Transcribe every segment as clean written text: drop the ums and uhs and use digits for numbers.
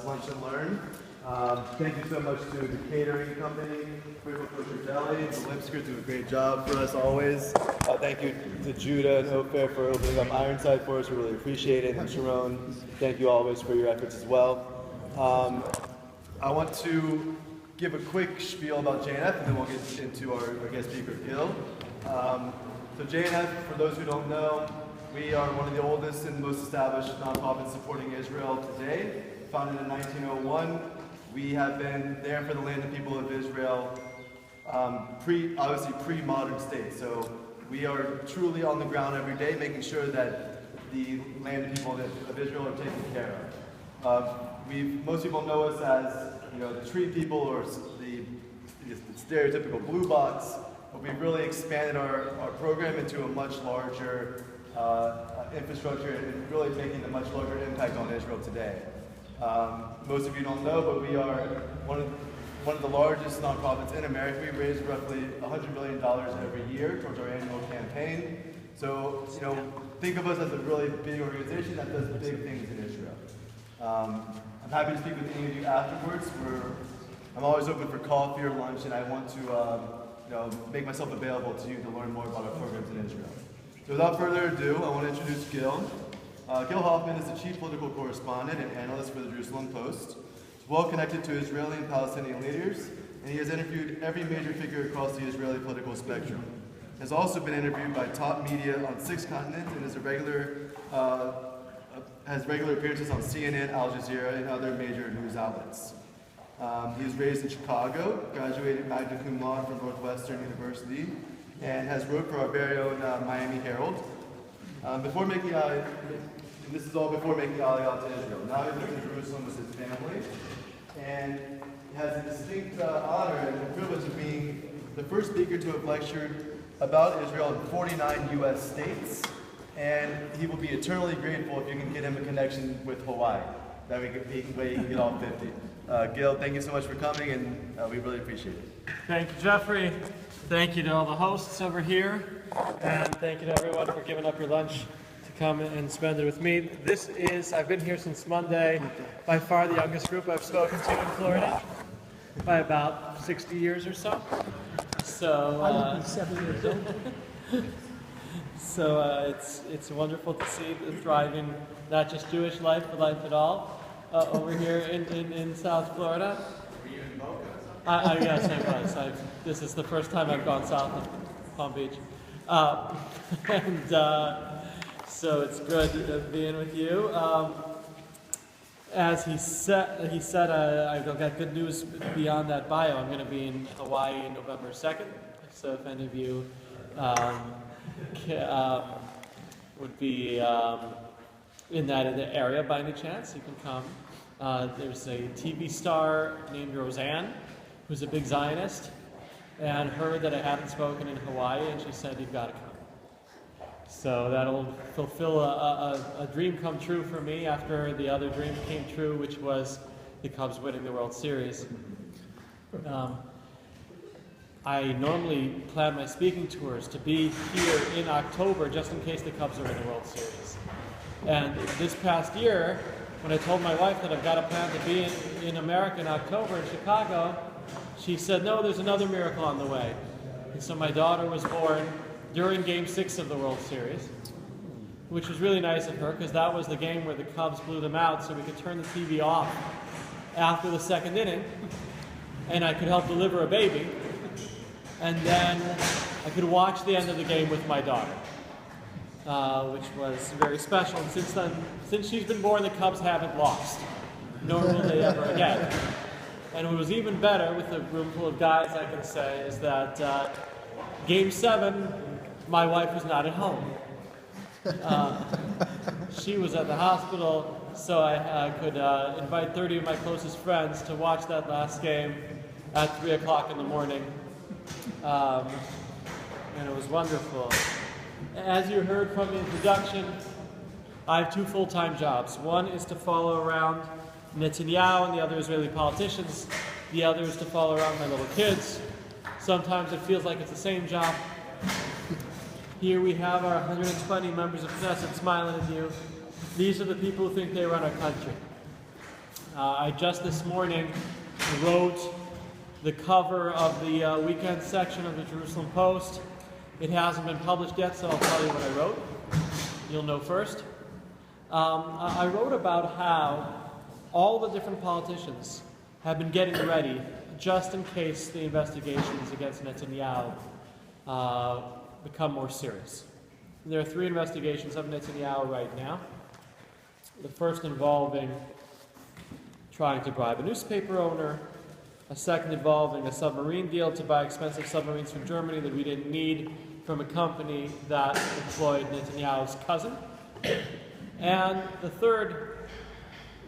Lunch and Learn. Thank you so much to the catering company, Critical Kosher Deli, the Lipskers do a great job for us always. Thank you to Judah and Ofer for opening up Ironside for us. We really appreciate it. And Sharone, thank you always for your efforts as well. I want to give a quick spiel about JNF, and then we'll get into our guest speaker, Gil. So JNF, for those who don't know, we are one of the oldest and most established nonprofits supporting Israel today. Founded in 1901, we have been there for the land and people of Israel, obviously pre-modern state. So we are truly on the ground every day, making sure that the land and people of Israel are taken care of. Most people know us as, the tree people or the stereotypical blue box, but we've really expanded our program into a much larger infrastructure and really making a much larger impact on Israel today. Most of you don't know, but we are one of the largest nonprofits in America. We raise roughly $100 million every year towards our annual campaign. So, think of us as a really big organization that does big things in Israel. I'm happy to speak with any of you afterwards. I'm always open for coffee or lunch, and I want to make myself available to you to learn more about our programs in Israel. So without further ado, I want to introduce Gil. Gil Hoffman is the chief political correspondent and analyst for the Jerusalem Post. He's well connected to Israeli and Palestinian leaders, and he has interviewed every major figure across the Israeli political spectrum. He has also been interviewed by top media on 6 continents and is has regular appearances on CNN, Al Jazeera, and other major news outlets. He was raised in Chicago, graduated magna cum laude from Northwestern University, and has wrote for our very own Miami Herald. This is all before making Aliyah to Israel. Now he lives in Jerusalem with his family, and has the distinct honor and privilege of being the first speaker to have lectured about Israel in 49 U.S. states, and he will be eternally grateful if you can get him a connection with Hawaii. That way he can get all 50. Gil, thank you so much for coming, and we really appreciate it. Thank you, Jeffrey. Thank you to all the hosts over here, and thank you to everyone for giving up your lunch to come and spend it with me. I've been here since Monday, by far the youngest group I've spoken to in Florida, by about 60 years or so. I would be 7 years old. So it's wonderful to see the thriving, not just Jewish life, but life at all, over here in South Florida. Were you in Boca? Yes, I was. This is the first time I've gone south of Palm Beach. So it's good being with you. As he said, I've got good news beyond that bio. I'm going to be in Hawaii November 2nd. So if any of you would be in the area by any chance, you can come. There's a TV star named Roseanne, who's a big Zionist, and heard that I hadn't spoken in Hawaii, and she said, "You've got to come." So that'll fulfill a dream come true for me after the other dream came true, which was the Cubs winning the World Series. I normally plan my speaking tours to be here in October just in case the Cubs are in the World Series. And this past year, when I told my wife that I've got a plan to be in America in October in Chicago, she said, "No, there's another miracle on the way." And so my daughter was born during Game 6 of the World Series, which was really nice of her because that was the game where the Cubs blew them out, so we could turn the TV off after the 2nd inning, and I could help deliver a baby, and then I could watch the end of the game with my daughter, which was very special. And since she's been born, the Cubs haven't lost, nor will they ever again. And what was even better with a room full of guys, I can say, is that Game 7, my wife was not at home. She was at the hospital, so I could invite 30 of my closest friends to watch that last game at 3 o'clock in the morning. And it was wonderful. As you heard from the introduction, I have 2 full-time jobs. One is to follow around Netanyahu and the other Israeli politicians. The other is to follow around my little kids. Sometimes it feels like it's the same job. Here we have our 120 members of Knesset smiling at you. These are the people who think they run our country. I just this morning wrote the cover of the weekend section of the Jerusalem Post. It hasn't been published yet, so I'll tell you what I wrote. You'll know first. I wrote about how all the different politicians have been getting ready just in case the investigations against Netanyahu become more serious. There are 3 investigations of Netanyahu right now. The first involving trying to bribe a newspaper owner, a second involving a submarine deal to buy expensive submarines from Germany that we didn't need from a company that employed Netanyahu's cousin, and the third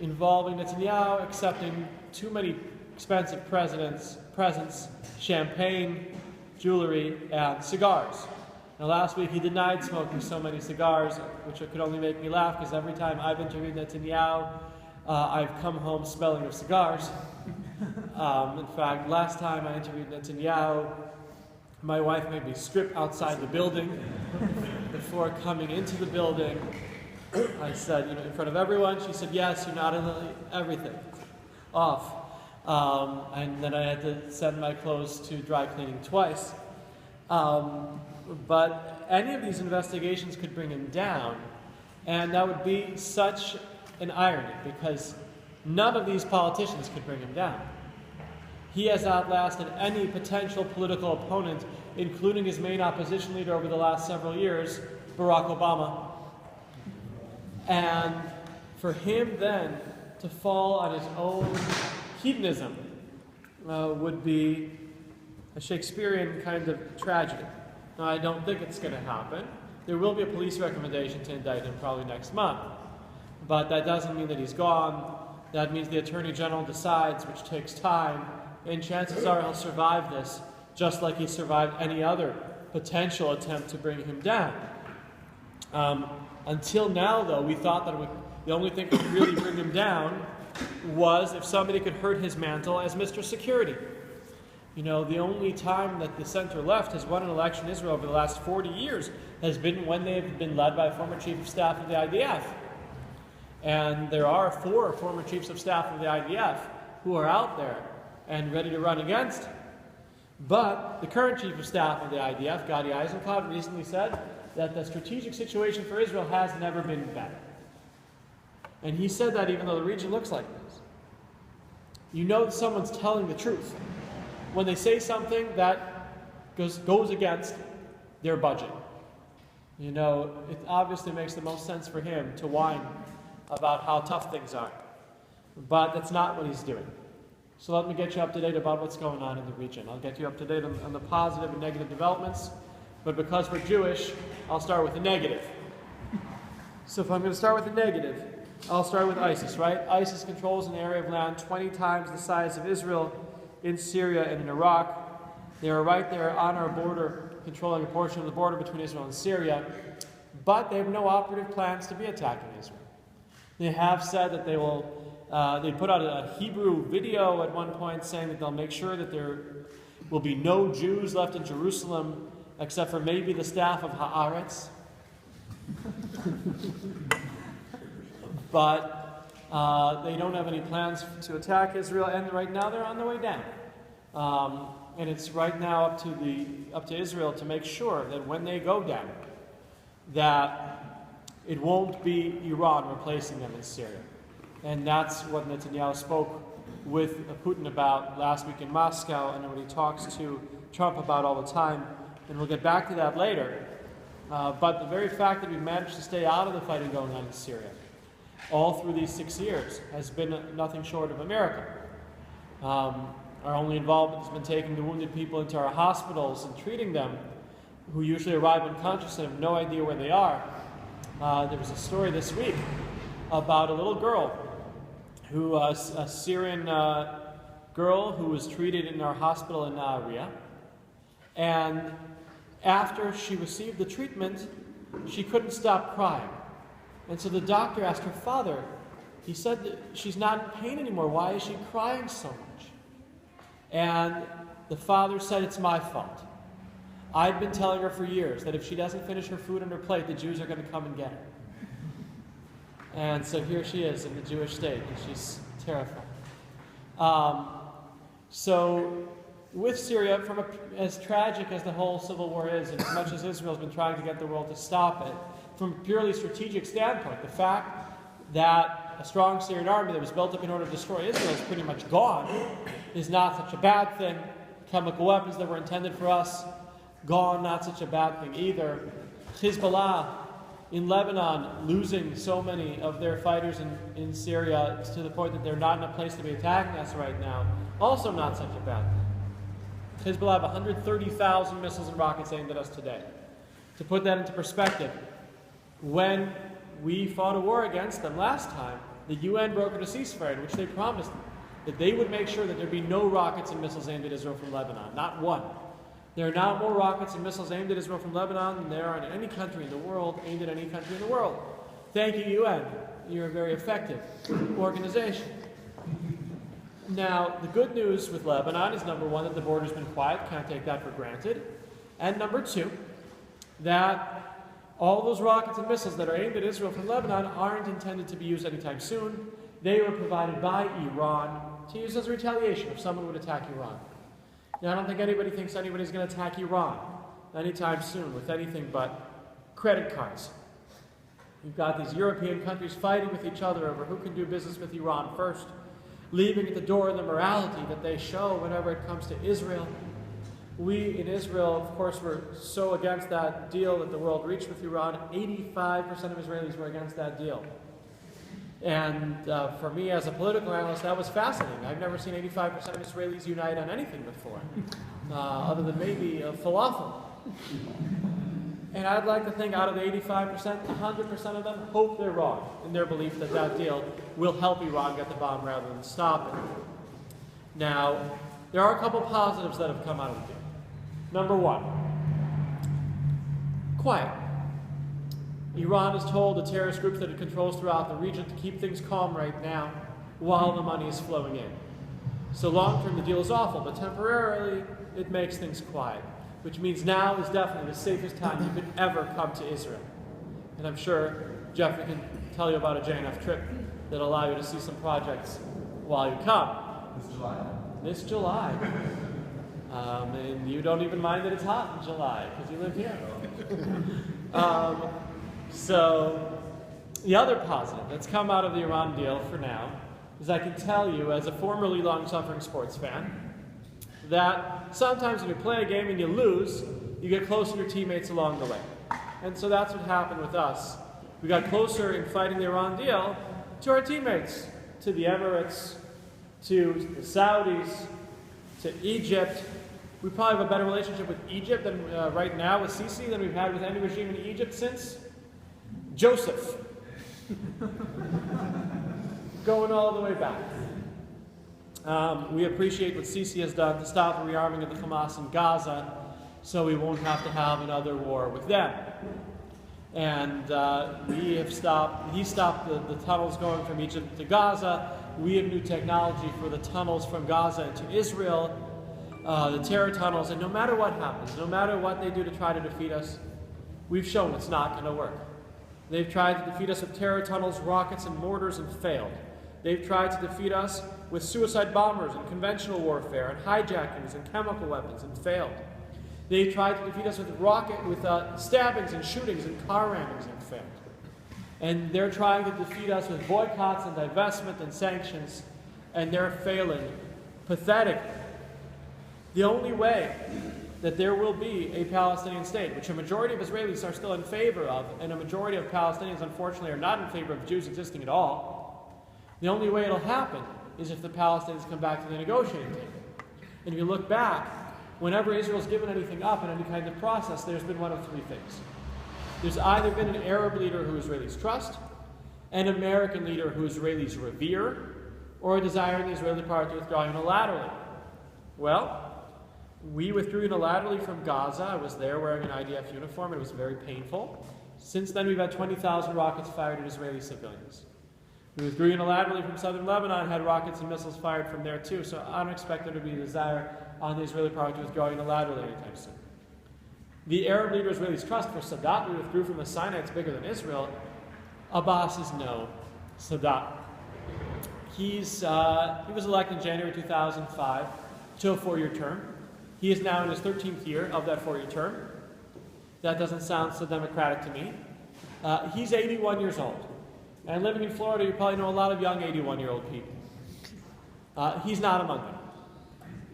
involving Netanyahu accepting too many expensive presents, champagne, jewelry, and cigars. Now, last week he denied smoking so many cigars, which could only make me laugh because every time I've interviewed Netanyahu, I've come home smelling of cigars. In fact, last time I interviewed Netanyahu, my wife made me strip outside the building before coming into the building. I said, in front of everyone, she said, yes, you're not in everything. Off. And then I had to send my clothes to dry cleaning twice. But any of these investigations could bring him down, and that would be such an irony, because none of these politicians could bring him down. He has outlasted any potential political opponent, including his main opposition leader over the last several years, Barack Obama. And for him then to fall on his own hedonism would be a Shakespearean kind of tragedy. Now, I don't think it's going to happen. There will be a police recommendation to indict him probably next month. But that doesn't mean that he's gone. That means the Attorney General decides, which takes time, and chances are he'll survive this, just like he survived any other potential attempt to bring him down. Until now, though, we thought that the only thing that could really bring him down was if somebody could hurt his mantle as Mr. Security. The only time that the center left has won an election in Israel over the last 40 years has been when they've been led by a former chief of staff of the IDF. And there are 4 former chiefs of staff of the IDF who are out there and ready to run against. But the current chief of staff of the IDF, Gadi Eisenkot, recently said that the strategic situation for Israel has never been better. And he said that even though the region looks like this. You know that someone's telling the truth when they say something that goes against their budget. It obviously makes the most sense for him to whine about how tough things are. But that's not what he's doing. So let me get you up to date about what's going on in the region. I'll get you up to date on the positive and negative developments. But because we're Jewish, I'll start with the negative. So if I'm going to start with the negative, I'll start with ISIS, right? ISIS controls an area of land 20 times the size of Israel in Syria and in Iraq. They are right there on our border, controlling a portion of the border between Israel and Syria. But they have no operative plans to be attacking Israel. They have said that they will, they put out a Hebrew video at one point saying that they'll make sure that there will be no Jews left in Jerusalem except for maybe the staff of Haaretz. But they don't have any plans to attack Israel, and right now they're on their way down. And it's right now up to Israel to make sure that when they go down, that it won't be Iran replacing them in Syria. And that's what Netanyahu spoke with Putin about last week in Moscow, and what he talks to Trump about all the time. And we'll get back to that later. But the very fact that we've managed to stay out of the fighting going on in Syria all through these 6 years has been nothing short of a miracle. Our only involvement has been taking the wounded people into our hospitals and treating them, who usually arrive unconscious and have no idea where they are. There was a story this week about a little girl, a Syrian girl who was treated in our hospital in Nahariya. And after she received the treatment, she couldn't stop crying. And so the doctor asked her father, he said that she's not in pain anymore. Why is she crying so much? And the father said, it's my fault. I've been telling her for years that if she doesn't finish her food on her plate, the Jews are going to come and get her. And so here she is in the Jewish state, and she's terrifying. So with Syria, as tragic as the whole civil war is, and as much as Israel's been trying to get the world to stop it, from a purely strategic standpoint, the fact that a strong Syrian army that was built up in order to destroy Israel is pretty much gone is not such a bad thing. Chemical weapons that were intended for us, gone, not such a bad thing either. Hezbollah in Lebanon losing so many of their fighters in Syria to the point that they're not in a place to be attacking us right now, also not such a bad thing. Hezbollah have 130,000 missiles and rockets aimed at us today. To put that into perspective, when we fought a war against them last time, the UN brokered a ceasefire in which they promised that they would make sure that there'd be no rockets and missiles aimed at Israel from Lebanon, not one. There are now more rockets and missiles aimed at Israel from Lebanon than there are in any country in the world, aimed at any country in the world. Thank you, UN. You're a very effective organization. Now, the good news with Lebanon is, number one, that the border's been quiet, can't take that for granted. And number two, that all those rockets and missiles that are aimed at Israel from Lebanon aren't intended to be used anytime soon. They were provided by Iran to use as retaliation if someone would attack Iran. Now, I don't think anybody thinks anybody's going to attack Iran anytime soon with anything but credit cards. You've got these European countries fighting with each other over who can do business with Iran first, leaving at the door the morality that they show whenever it comes to Israel. We in Israel, of course, were so against that deal that the world reached with Iran. 85% of Israelis were against that deal. And for me as a political analyst, that was fascinating. I've never seen 85% of Israelis unite on anything before, other than maybe falafel. And I'd like to think out of the 85%, 100% of them hope they're wrong in their belief that that deal will help Iran get the bomb rather than stop it. Now, there are a couple positives that have come out of the deal. Number one, quiet. Iran has told the terrorist groups that it controls throughout the region to keep things calm right now while the money is flowing in. So long term the deal is awful, but temporarily it makes things quiet, which means now is definitely the safest time you could ever come to Israel. And I'm sure Jeffrey can tell you about a JNF trip that'll allow you to see some projects while you come. This July. And you don't even mind that it's hot in July because you live here. So the other positive that's come out of the Iran deal for now is I can tell you, as a formerly long-suffering sports fan, that sometimes when you play a game and you lose, you get closer to your teammates along the way. And so that's what happened with us. We got closer in fighting the Iran deal to our teammates, to the Emirates, to the Saudis, to Egypt. We probably have a better relationship with Egypt than right now with Sisi than we've had with any regime in Egypt since Joseph. Going all the way back. We appreciate what Sisi has done to stop the rearming of the Hamas in Gaza so we won't have to have another war with them. And he stopped the tunnels going from Egypt to Gaza. We have new technology for the tunnels from Gaza into Israel, the terror tunnels, and no matter what happens, no matter what they do to try to defeat us, we've shown it's not going to work. They've tried to defeat us with terror tunnels, rockets, and mortars and failed. They've tried to defeat us with suicide bombers and conventional warfare and hijackings and chemical weapons and failed. They've tried to defeat us with stabbings and shootings and car rammings and failed. And they're trying to defeat us with boycotts and divestment and sanctions, and they're failing pathetically. The only way that there will be a Palestinian state, which a majority of Israelis are still in favor of, and a majority of Palestinians, unfortunately, are not in favor of Jews existing at all, the only way it'll happen is if the Palestinians come back to the negotiating table. And if you look back, whenever Israel's given anything up in any kind of process, there's been one of three things. There's either been an Arab leader who Israelis trust, an American leader who Israelis revere, or a desire in the Israeli part to withdraw unilaterally. Well, we withdrew unilaterally from Gaza. I was there wearing an IDF uniform. It was very painful. Since then, we've had 20,000 rockets fired at Israeli civilians. We withdrew unilaterally from southern Lebanon, had rockets and missiles fired from there too, so I don't expect there to be a desire on the Israeli part to withdraw unilaterally anytime soon. The Arab leader Israelis trust for Sadat, we withdrew from the Sinai, it's bigger than Israel. Abbas is no Sadat. he was elected in January 2005 to a 4-year term. He is now in his 13th year of that 4-year term. That doesn't sound so democratic to me. He's 81 years old. And living in Florida, you probably know a lot of young 81-year-old people. He's not among them.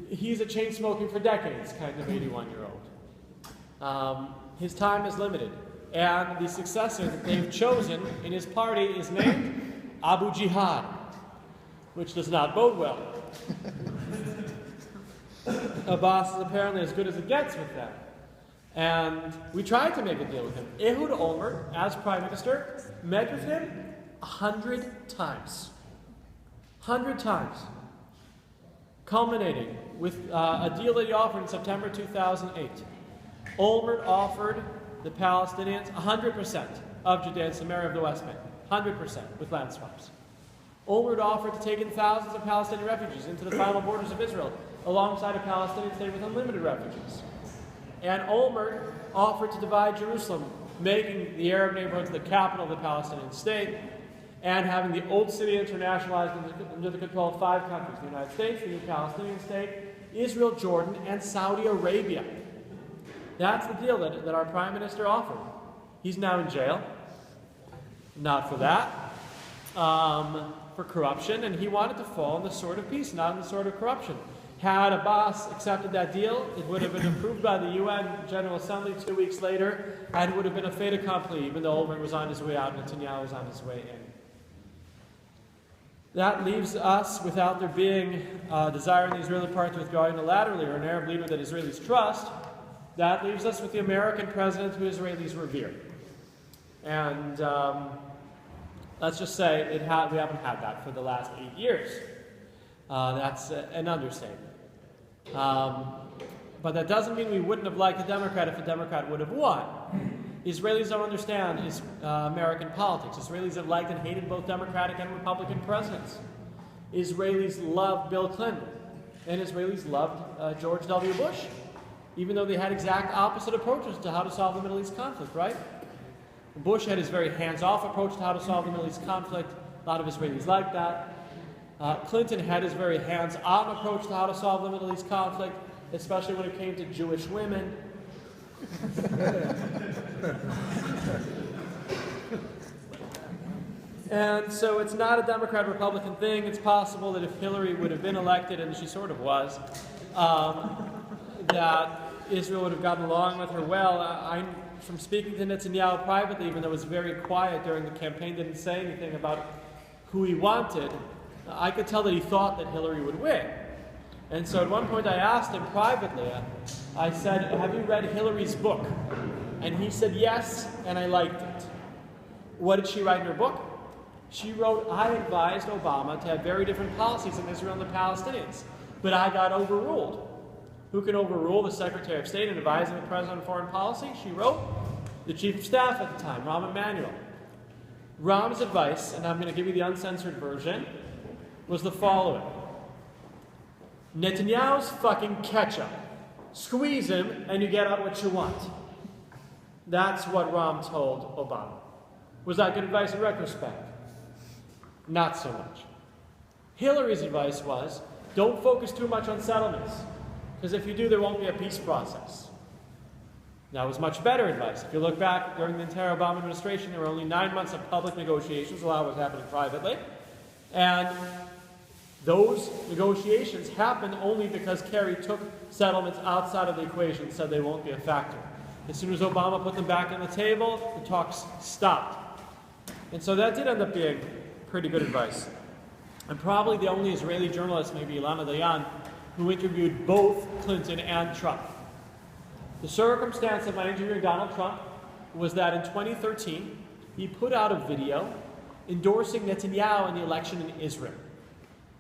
He's a chain smoking for decades kind of 81-year-old. His time is limited. And the successor that they've chosen in his party is named Abu Jihad, which does not bode well. Abbas is apparently as good as it gets with them. And we tried to make a deal with him. Ehud Olmert, as prime minister, met with him 100 times. 100 times. Culminating with a deal that he offered in September 2008. Olmert offered the Palestinians 100% of Judea and Samaria of the West Bank. 100% with land swaps. Olmert offered to take in thousands of Palestinian refugees into the final borders of Israel, alongside a Palestinian state with unlimited refugees. And Olmert offered to divide Jerusalem, making the Arab neighborhoods the capital of the Palestinian state, and having the old city internationalized under the control of 5 countries: the United States, the new Palestinian state, Israel, Jordan, and Saudi Arabia. That's the deal that our prime minister offered. He's now in jail. Not for that. For corruption, and he wanted to fall on the sword of peace, not on the sword of corruption. Had Abbas accepted that deal, it would have been approved by the UN General Assembly 2 weeks later, and it would have been a fait accompli, even though Olmert was on his way out and Netanyahu was on his way in. That leaves us, without there being a desire in the Israeli part to withdraw unilaterally, or an Arab leader that Israelis trust, that leaves us with the American president who Israelis revere. And let's just say we haven't had that for the last 8 years. That's an understatement. But that doesn't mean we wouldn't have liked a Democrat if a Democrat would have won. Israelis don't understand American politics. Israelis have liked and hated both Democratic and Republican presidents. Israelis loved Bill Clinton, and Israelis loved George W. Bush, even though they had exact opposite approaches to how to solve the Middle East conflict, right? Bush had his very hands-off approach to how to solve the Middle East conflict. A lot of Israelis liked that. Clinton had his very hands-on approach to how to solve the Middle East conflict, especially when it came to Jewish women. And so it's not a Democrat-Republican thing. It's possible that if Hillary would have been elected, and she sort of was, that Israel would have gotten along with her well. From speaking to Netanyahu privately, even though it was very quiet during the campaign, didn't say anything about who he wanted, I could tell that he thought that Hillary would win. And so at one point I asked him privately, I said, "Have you read Hillary's book?" And he said, "Yes, and I liked it." What did she write in her book? She wrote, "I advised Obama to have very different policies in Israel and the Palestinians, but I got overruled." Who can overrule the Secretary of State in advising the President on foreign policy? She wrote, the Chief of Staff at the time, Rahm Emanuel. Rahm's advice, and I'm going to give you the uncensored version, was the following: Netanyahu's fucking ketchup. Squeeze him, and you get out what you want. That's what Rahm told Obama. Was that good advice in retrospect? Not so much. Hillary's advice was, don't focus too much on settlements, because if you do, there won't be a peace process. That was much better advice. If you look back during the entire Obama administration, there were only 9 months of public negotiations, a lot was happening privately. And those negotiations happened only because Kerry took settlements outside of the equation and said they won't be a factor. As soon as Obama put them back on the table, the talks stopped. And so that did end up being pretty good advice. And probably the only Israeli journalist, maybe Ilana Dayan, who interviewed both Clinton and Trump. The circumstance of my interviewing Donald Trump was that in 2013, he put out a video endorsing Netanyahu in the election in Israel,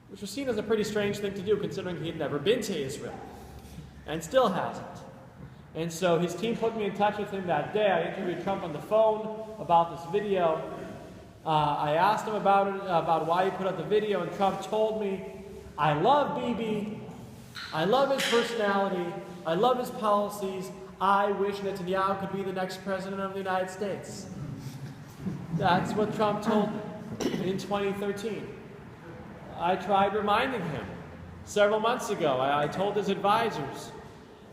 which was seen as a pretty strange thing to do considering he had never been to Israel, and still hasn't. And so his team put me in touch with him that day. I interviewed Trump on the phone about this video. I asked him about it, about why he put out the video, and Trump told me, "I love Bibi, I love his personality, I love his policies, I wish Netanyahu could be the next president of the United States." That's what Trump told me in 2013. I tried reminding him several months ago. I told his advisors,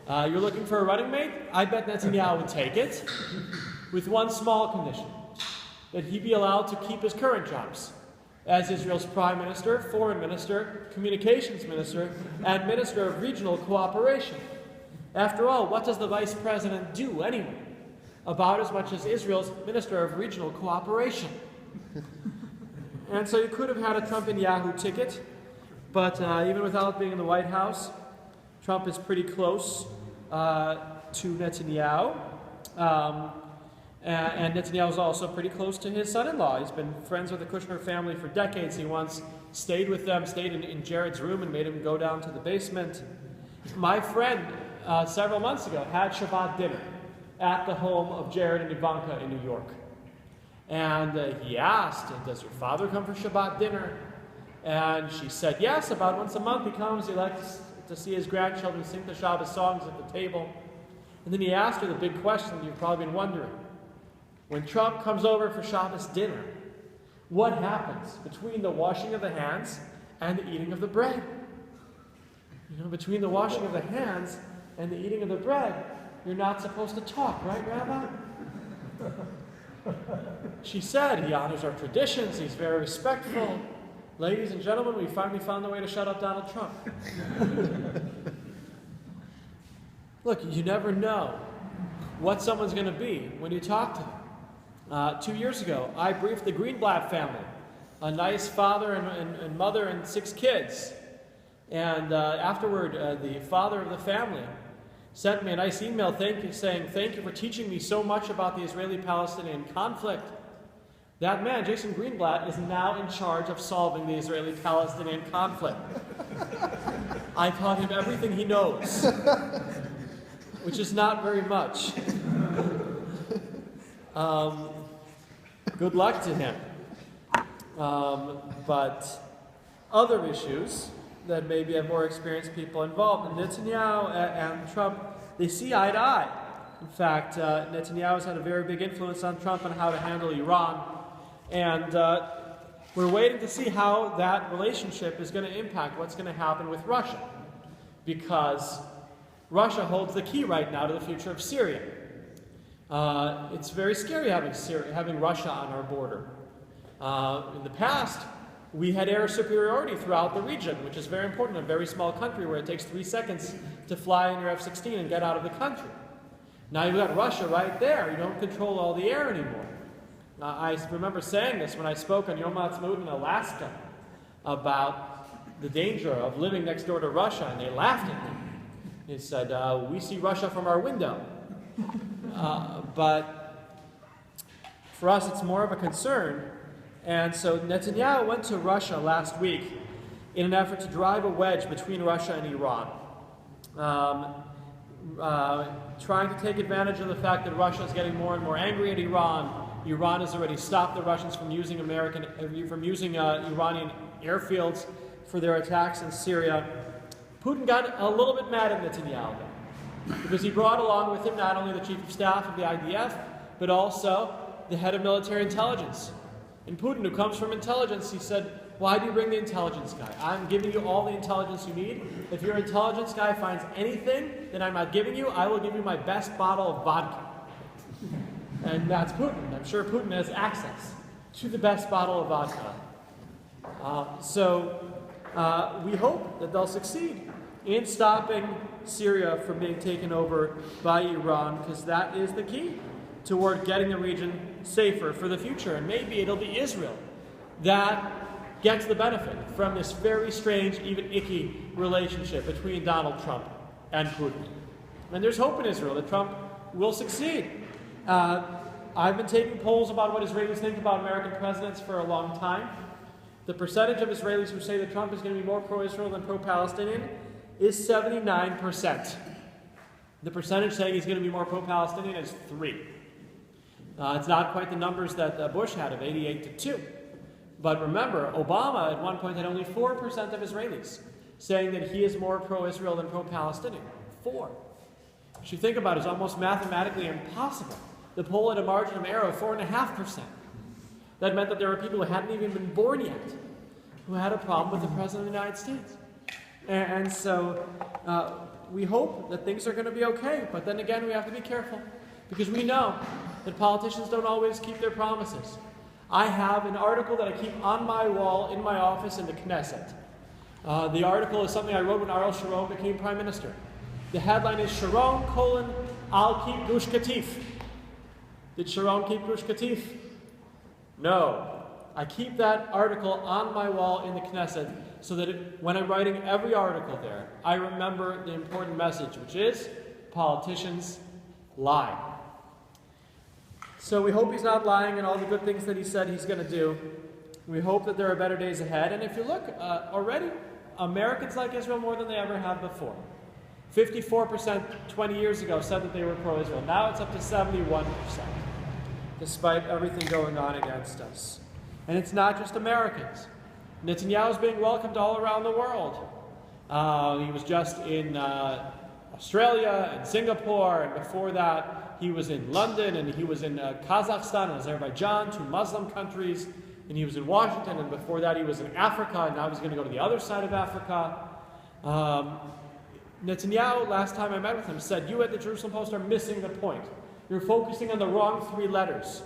you're looking for a running mate? I bet Netanyahu would take it, with one small condition, that he be allowed to keep his current jobs as Israel's Prime Minister, Foreign Minister, Communications Minister, and Minister of Regional Cooperation. After all, what does the Vice President do anyway? About as much as Israel's Minister of Regional Cooperation. And so you could have had a Trump and Yahoo ticket, but even without being in the White House, Trump is pretty close to Netanyahu. And Netanyahu is also pretty close to his son-in-law. He's been friends with the Kushner family for decades. He once stayed with them, stayed in Jared's room and made him go down to the basement. My friend, several months ago, had Shabbat dinner at the home of Jared and Ivanka in New York. And he asked, does your father come for Shabbat dinner? And she said, yes, about once a month he comes. He likes to see his grandchildren sing the Shabbos songs at the table. And then he asked her the big question that you've probably been wondering. When Trump comes over for Shabbos dinner, what happens between the washing of the hands and the eating of the bread? You know, between the washing of the hands and the eating of the bread, you're not supposed to talk, right, Rabbi? She said, he honors our traditions, he's very respectful. Ladies and gentlemen, we finally found a way to shut up Donald Trump. Look, you never know what someone's going to be when you talk to them. 2 years ago, I briefed the Greenblatt family, a nice father and mother and 6 kids. And afterward, the father of the family sent me a nice email saying, thank you for teaching me so much about the Israeli-Palestinian conflict. That man, Jason Greenblatt, is now in charge of solving the Israeli-Palestinian conflict. I taught him everything he knows, which is not very much. Good luck to him. But other issues that maybe have more experienced people involved, and Netanyahu and Trump, they see eye to eye. In fact, Netanyahu has had a very big influence on Trump on how to handle Iran. And we're waiting to see how that relationship is going to impact what's going to happen with Russia. Because Russia holds the key right now to the future of Syria. It's very scary having Russia on our border. In the past, we had air superiority throughout the region, which is very important in a very small country where it takes 3 seconds to fly in your F-16 and get out of the country. Now you've got Russia right there. You don't control all the air anymore. I remember saying this when I spoke on Yom Ha'atzmaut in Alaska about the danger of living next door to Russia, and they laughed at me. They said, we see Russia from our window. But for us, it's more of a concern. And so Netanyahu went to Russia last week in an effort to drive a wedge between Russia and Iran, trying to take advantage of the fact that Russia is getting more and more angry at Iran. Iran has already stopped the Russians from using Iranian airfields for their attacks in Syria. Putin got a little bit mad at Netanyahu because he brought along with him not only the chief of staff of the IDF, but also the head of military intelligence. And Putin, who comes from intelligence, he said, why do you bring the intelligence guy? I'm giving you all the intelligence you need. If your intelligence guy finds anything that I'm not giving you, I will give you my best bottle of vodka. And that's Putin. I'm sure Putin has access to the best bottle of vodka. So we hope that they'll succeed in stopping Syria from being taken over by Iran, because that is the key toward getting the region safer for the future. And maybe it'll be Israel that gets the benefit from this very strange, even icky relationship between Donald Trump and Putin. And there's hope in Israel that Trump will succeed. I've been taking polls about what Israelis think about American presidents for a long time. The percentage of Israelis who say that Trump is going to be more pro-Israel than pro-Palestinian is 79%. The percentage saying he's going to be more pro-Palestinian is 3. It's not quite the numbers that Bush had of 88-2. But remember, Obama at one point had only 4% of Israelis saying that he is more pro-Israel than pro-Palestinian. 4. If you think about it, it's almost mathematically impossible to poll at a margin of error of 4.5%. That meant that there were people who hadn't even been born yet who had a problem with the President of the United States. And so we hope that things are going to be okay, but then again we have to be careful because we know that politicians don't always keep their promises. I have an article that I keep on my wall in my office in the Knesset. The article is something I wrote when Ariel Sharon became Prime Minister. The headline is Sharon: I'll keep Gush Katif. Did Sharon keep Gush Katif? No. I keep that article on my wall in the Knesset so that when I'm writing every article there, I remember the important message, which is politicians lie. So we hope he's not lying in all the good things that he said he's going to do. We hope that there are better days ahead. And if you look, already, Americans like Israel more than they ever have before. 54% 20 years ago said that they were pro-Israel. Now it's up to 71%, despite everything going on against us. And it's not just Americans. Netanyahu is being welcomed all around the world. He was just in Australia and Singapore, and before that he was in London, and he was in Kazakhstan and Azerbaijan, two Muslim countries, and he was in Washington, and before that he was in Africa, and now he's going to go to the other side of Africa. Netanyahu, last time I met with him, said, "You at the Jerusalem Post are missing the point. You're focusing on the wrong 3 letters.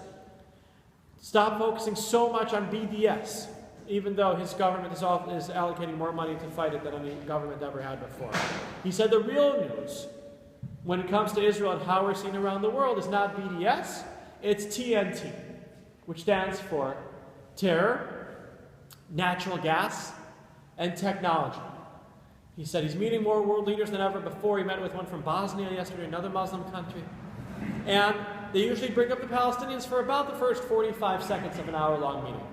Stop focusing so much on BDS, even though his government is allocating more money to fight it than any government ever had before." He said the real news when it comes to Israel and how we're seen around the world is not BDS, it's TNT, which stands for terror, natural gas, and technology. He said he's meeting more world leaders than ever before. He met with one from Bosnia yesterday, another Muslim country. And they usually bring up the Palestinians for about the first 45 seconds of an hour-long meeting.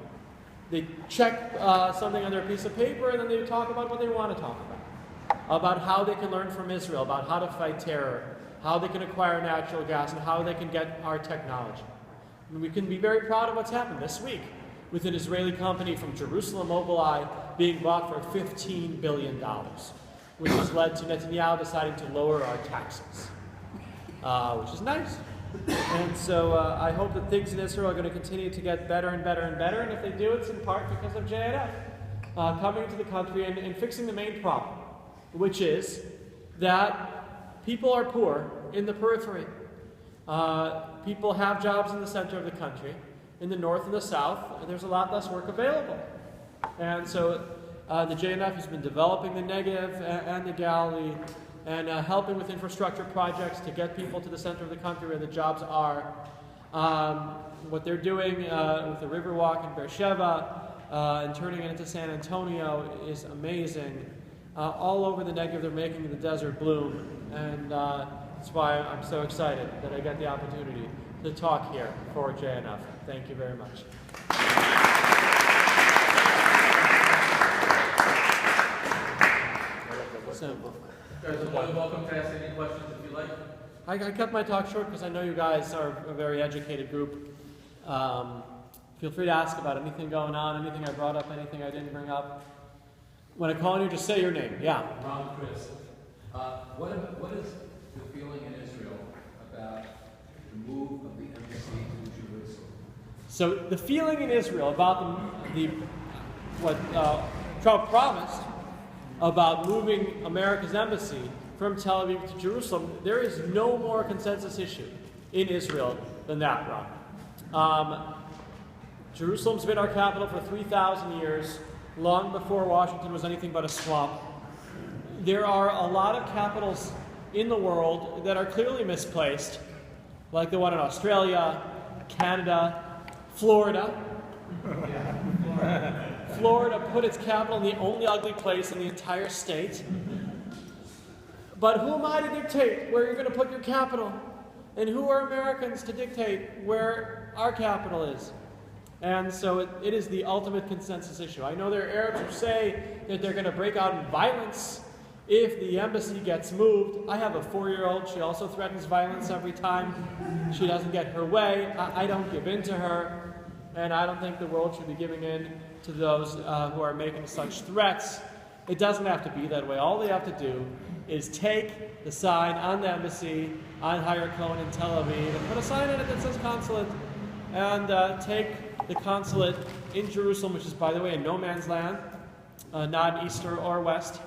They check something on their piece of paper, and then they talk about what they want to talk about how they can learn from Israel, about how to fight terror, how they can acquire natural gas, and how they can get our technology. And we can be very proud of what's happened this week with an Israeli company from Jerusalem, Mobileye, being bought for $15 billion, which has led to Netanyahu deciding to lower our taxes, which is nice. And so I hope that things in Israel are going to continue to get better and better and better, and if they do, it's in part because of JNF coming into the country and fixing the main problem, which is that people are poor in the periphery. People have jobs in the center of the country. In the north and the south, there's a lot less work available. And so the JNF has been developing the Negev and the Galilee and helping with infrastructure projects to get people to the center of the country where the jobs are. What they're doing with the Riverwalk in Beersheba and turning it into San Antonio is amazing. All over the Negev, they're making the desert bloom. And that's why I'm so excited that I get the opportunity to talk here for JNF. Thank you very much. So, You guys are more than welcome to ask any questions if you like. I kept my talk short because I know you guys are a very educated group. Feel free to ask about anything going on, anything I brought up, anything I didn't bring up. When I call on you, just say your name. Yeah. Ron Chris. What is the feeling in Israel about the move of the embassy to Jerusalem? So the feeling in Israel about what Trump promised about moving America's embassy from Tel Aviv to Jerusalem, there is no more consensus issue in Israel than that, Ron. Jerusalem's been our capital for 3,000 years, long before Washington was anything but a swamp. There are a lot of capitals in the world that are clearly misplaced, like the one in Australia, Canada, Florida. Florida put its capital in the only ugly place in the entire state. But who am I to dictate where you're going to put your capital? And who are Americans to dictate where our capital is? And so it is the ultimate consensus issue. I know there are Arabs who say that they're going to break out in violence if the embassy gets moved. I have a 4-year-old. She also threatens violence every time she doesn't get her way. I don't give in to her. And I don't think the world should be giving in to those who are making such threats. It doesn't have to be that way. All they have to do is take the sign on the embassy on Higher Cohen in Tel Aviv and put a sign on it that says consulate, and take the consulate in Jerusalem, which is, by the way, in no man's land, not east or west,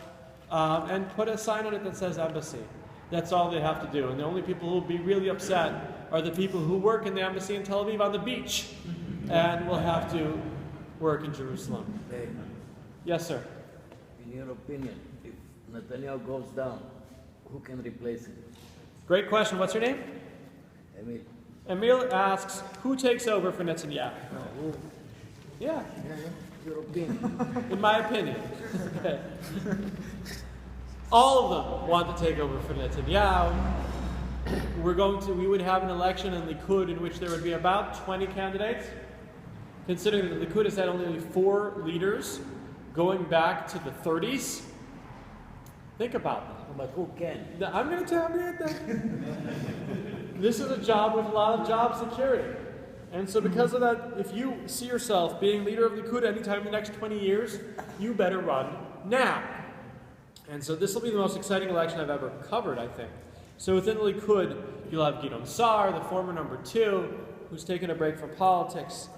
and put a sign on it that says embassy. That's all they have to do. And the only people who will be really upset are the people who work in the embassy in Tel Aviv on the beach and will have to work in Jerusalem. Hey, Yes, sir. in your opinion, if Netanyahu goes down, who can replace him? Great question. What's your name? Emil? Emil asks, who takes over for Netanyahu? Who? Yeah, Your opinion. in my opinion. Okay. All of them want to take over for Netanyahu. We would have an election in Likud in which there would be about 20 candidates. Considering that Likud has had only 4 leaders going back to the 30s. Think about that. But who can? Now, I'm going to tell you that this is a job with a lot of job security. And so because of that, if you see yourself being leader of Likud anytime in the next 20 years, you better run now. And so this will be the most exciting election I've ever covered, I think. So within the Likud, you'll have Gidon Sa'ar, the former number 2, who's taken a break from politics.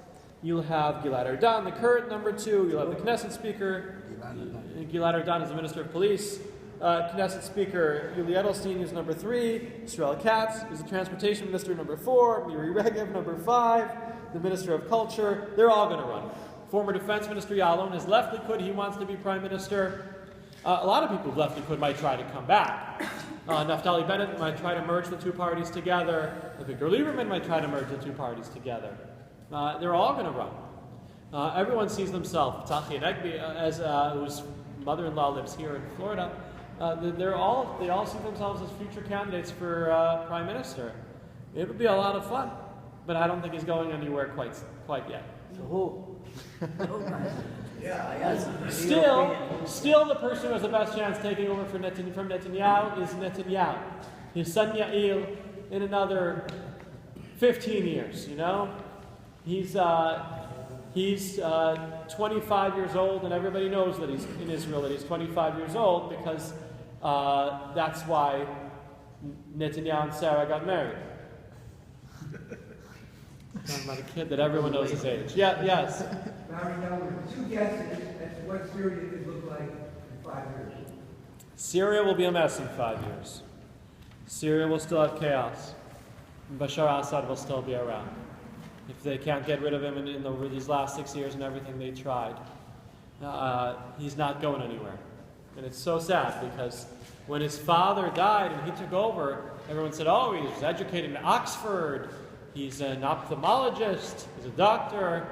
You'll have Gilad Erdan, the current number 2. You'll have the Knesset Speaker. Gilad Erdan is the Minister of Police. Knesset Speaker Yuli Edelstein is number 3. Israel Katz is the Transportation Minister number 4. Miri Regev number 5. The Minister of Culture. They're all going to run. Former Defense Minister Yalon has left Likud. He wants to be Prime Minister. A lot of people who've left Likud might try to come back. Naftali Bennett might try to merge the 2 parties together. Victor Lieberman might try to merge the 2 parties together. They're all going to run. Everyone sees themselves. Tzachi Negbi, whose mother-in-law lives here in Florida, they all see themselves as future candidates for Prime Minister. It would be a lot of fun, but I don't think he's going anywhere quite yet. So who? Still, the person who has the best chance taking over from Netanyahu is Netanyahu. His son Yair in another 15 years. You know, he's 25 years old, and everybody knows that he's in Israel that he's 25 years old because that's why Netanyahu and Sarah got married. Talking about a kid that everyone knows his age. Yeah, yes. Larry, now, 2 guesses as to what Syria could look like in 5 years. Syria will be a mess in 5 years. Syria will still have chaos. Bashar al-Assad will still be around. If they can't get rid of him in these last 6 years and everything they tried, he's not going anywhere. And it's so sad because when his father died and he took over, everyone said, oh, he was educated in Oxford, he's an ophthalmologist, he's a doctor,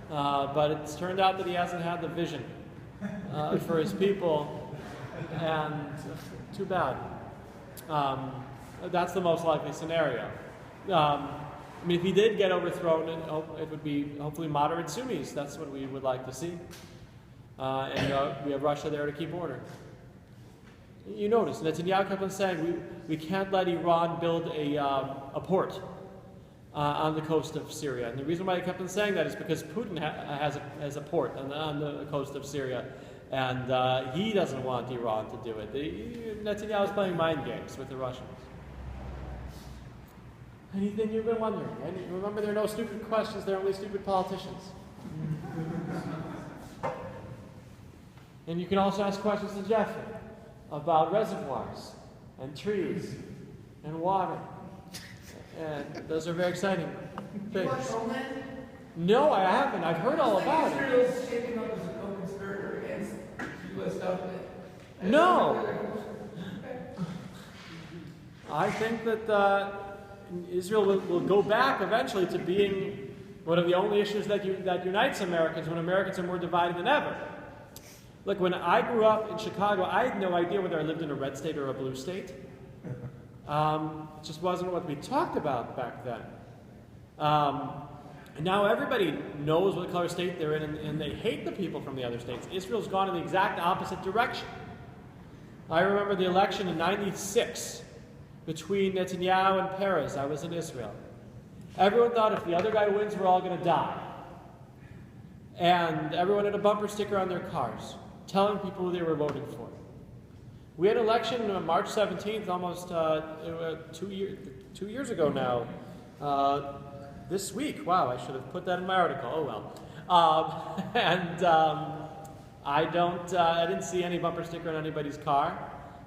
but it's turned out that he hasn't had the vision for his people, and too bad. That's the most likely scenario. I mean, if he did get overthrown, it would be hopefully moderate Sunnis. That's what we would like to see. And we have Russia there to keep order. You notice, Netanyahu kept on saying, we can't let Iran build a port on the coast of Syria. And the reason why he kept on saying that is because Putin has a port on the coast of Syria. And he doesn't want Iran to do it. Netanyahu is playing mind games with the Russians. Anything you've been wondering? Remember, there are no stupid questions, there are only stupid politicians. And you can also ask questions to Jeffrey about reservoirs and trees and water. And those are very exciting things. You watch Homeland? No, I haven't. I've heard all about it. Israel's shaping up as a co-conspirator against U.S. government. No. I think that Israel will go back eventually to being one of the only issues that unites Americans when Americans are more divided than ever. Look, when I grew up in Chicago, I had no idea whether I lived in a red state or a blue state. It just wasn't what we talked about back then. And now everybody knows what color state they're in, and they hate the people from the other states. Israel's gone in the exact opposite direction. I remember the election in '96 between Netanyahu and Peres. I was in Israel. Everyone thought if the other guy wins, we're all going to die. And everyone had a bumper sticker on their cars telling people who they were voting for. We had an election on March 17th, almost 2 years ago now. This week. Wow, I should have put that in my article. Oh well. I didn't see any bumper sticker on anybody's car.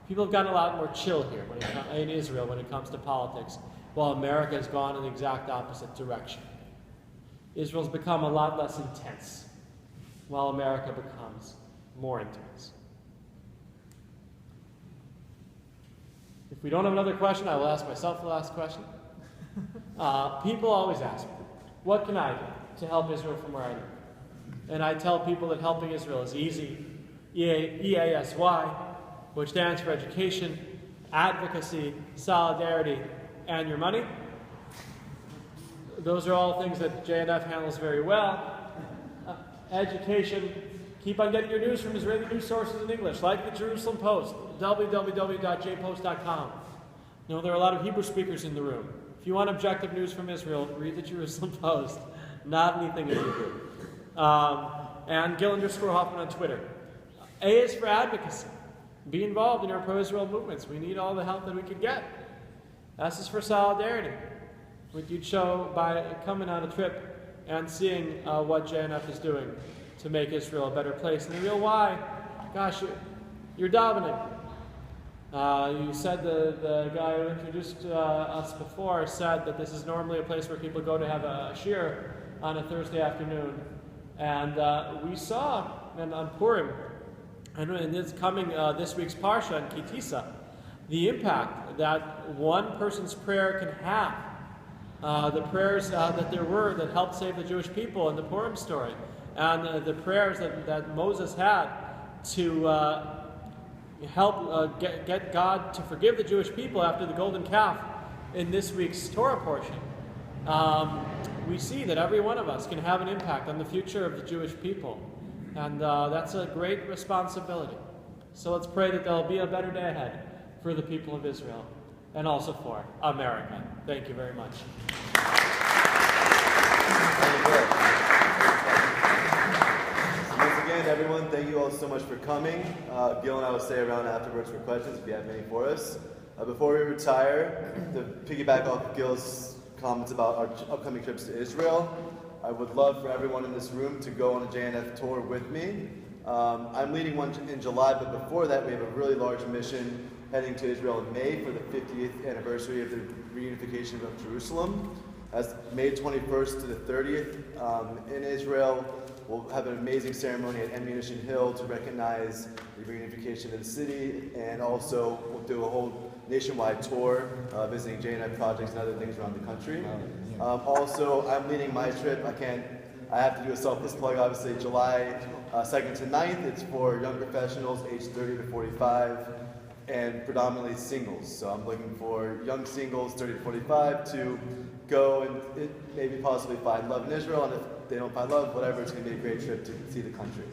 People have gotten a lot more chill here in Israel when it comes to politics, while America has gone in the exact opposite direction. Israel's become a lot less intense, while America becomes more intense. If we don't have another question, I will ask myself the last question. People always ask me, what can I do to help Israel from where I live? And I tell people that helping Israel is easy. EASY, which stands for education, advocacy, solidarity, and your money. Those are all things that JNF handles very well. Education, keep on getting your news from Israeli news sources in English, like the Jerusalem Post, www.jpost.com. You know, there are a lot of Hebrew speakers in the room. If you want objective news from Israel, read the Jerusalem Post, not anything in Hebrew. And Gil _Hoffman on Twitter. A is for advocacy. Be involved in our pro-Israel movements. We need all the help that we can get. S is for solidarity. What you'd show by coming on a trip and seeing what JNF is doing to make Israel a better place. And the real why, gosh, you're davening. You said the guy who introduced us before said that this is normally a place where people go to have a shir on a Thursday afternoon. And we saw on Purim, and it's coming this week's Parsha in Kitisa, the impact that one person's prayer can have. The prayers that there were that helped save the Jewish people in the Purim story, and the prayers that Moses had to help get God to forgive the Jewish people after the golden calf in this week's Torah portion. We see that every one of us can have an impact on the future of the Jewish people. And that's a great responsibility. So let's pray that there'll be a better day ahead for the people of Israel and also for America. Thank you very much. Once again, everyone, thank you all so much for coming. Gil and I will stay around afterwards for questions if you have any for us. Before we retire, to piggyback off Gil's comments about our upcoming trips to Israel, I would love for everyone in this room to go on a JNF tour with me. I'm leading one in July, but before that we have a really large mission heading to Israel in May for the 50th anniversary of the reunification of Jerusalem. That's May 21st to the 30th in Israel. We'll have an amazing ceremony at Ammunition Hill to recognize the reunification of the city, and also we'll do a whole nationwide tour visiting JNF projects and other things around the country. Also, I'm leading my trip. I have to do a selfless plug, obviously. July 2nd to 9th, it's for young professionals aged 30 to 45 and predominantly singles. So I'm looking for young singles, 30 to 45, to go and maybe possibly find love in Israel. And if they don't find love, whatever, it's going to be a great trip to see the country.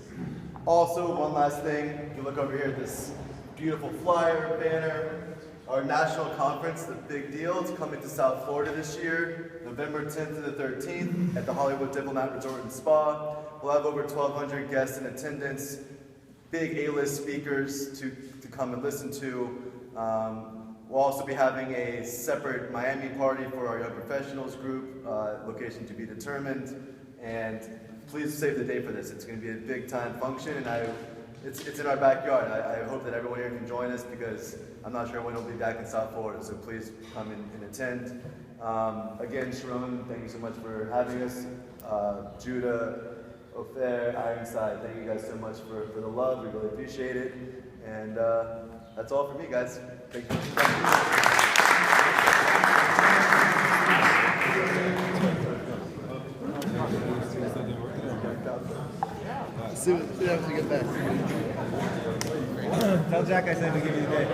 Also, one last thing, you look over here, this beautiful flyer, banner. Our national conference, the big deal, it's coming to South Florida this year, November 10th to the 13th at the Hollywood Diplomat Resort and Spa. We'll have over 1,200 guests in attendance, big A-list speakers to come and listen to. We'll also be having a separate Miami party for our young professionals group, location to be determined. And please save the day for this. It's going to be a big time function, and it's in our backyard. I hope that everyone here can join us because I'm not sure when we'll be back in South Florida, so please come and attend. Again, Sharone, thank you so much for having us. Judah, Hoffman Ironside, thank you guys so much for the love. We really appreciate it. And that's all for me, guys. Thank you. See you after you get back. Tell Jack I said to give you the day.